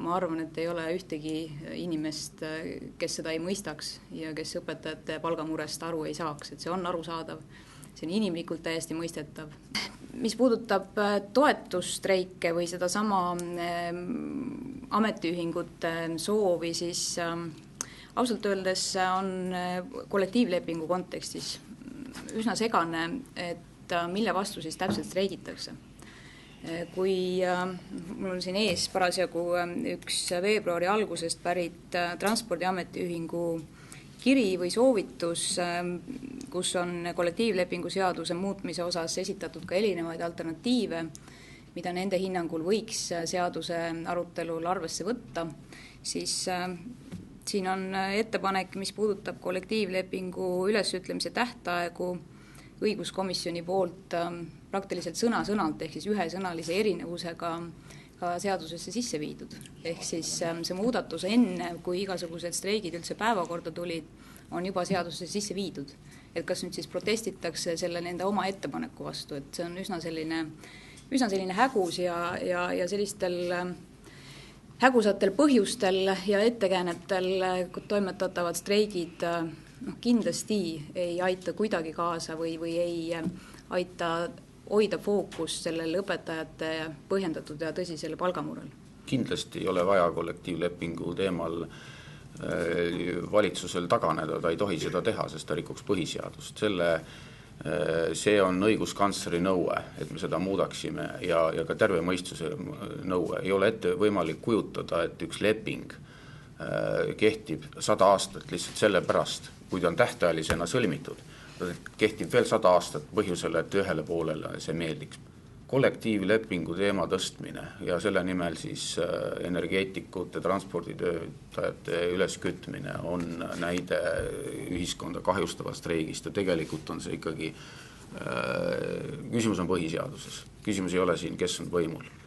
ma arvan, et ei ole ühtegi inimest, kes seda ei mõistaks ja kes õpetajate palgamurest aru ei saaks, et see on arusaadav, see on inimlikult täiesti mõistetav. Mis puudutab toetusstreike või seda sama ametiühingute soovi, siis ausalt öeldes on kollektiivlepingu kontekstis üsna segane, et mille vastu siis täpselt streigitakse. Kui mul on siin ees parasjagu üks veebruari algusest pärit Transpordiametiühingu kiri või soovitus, kus on kollektiivlepingu seaduse muutmise osas esitatud ka erinevaid alternatiive, mida nende hinnangul võiks seaduse arutelul arvesse võtta, siis siin on ettepanek, mis puudutab kollektiivlepingu ülesütlemise tähtaegu õiguskomisjoni poolt praktiliselt sõna-sõnalt ehk siis ühesõnalise erinevusega ka seadusesse sisse viidud. Ehk siis see muudatus enne, kui igasugused streigid üldse päevakorda tulid, on juba seadusesse sisse viidud. Et kas nüüd siis protestitakse selle nende oma ettepaneku vastu, et see on üsna selline hägus ja sellistel hägusatel põhjustel ja ettekäänetel toimetatavad streigid kindlasti ei aita kuidagi kaasa või ei aita hoida fookus sellele õpetajate põhjendatud ja tõsisele palgamurel. Kindlasti ei ole vaja kollektiivlepingu teemal valitsusel taganeda, ta ei tohi seda teha, sest ta rikuks põhiseadust. See on õiguskantsleri nõue, et me seda muudaksime ja ka terve mõistuse nõue. Ei ole ette võimalik kujutada, et üks leping kehtib 100 aastat lihtsalt selle pärast, kui ta on tähtajalisena sõlmitud. Kehtib veel 100 aastat põhjusele, et ühele poolele see meeldiks. Kollektiivlepingu teema tõstmine ja selle nimel siis energeetikute, transporditöötajate üleskütmine on näide ühiskonda kahjustavast streigist ja tegelikult on see ikkagi, küsimus on põhiseaduses. Küsimus ei ole siin, kes on võimul.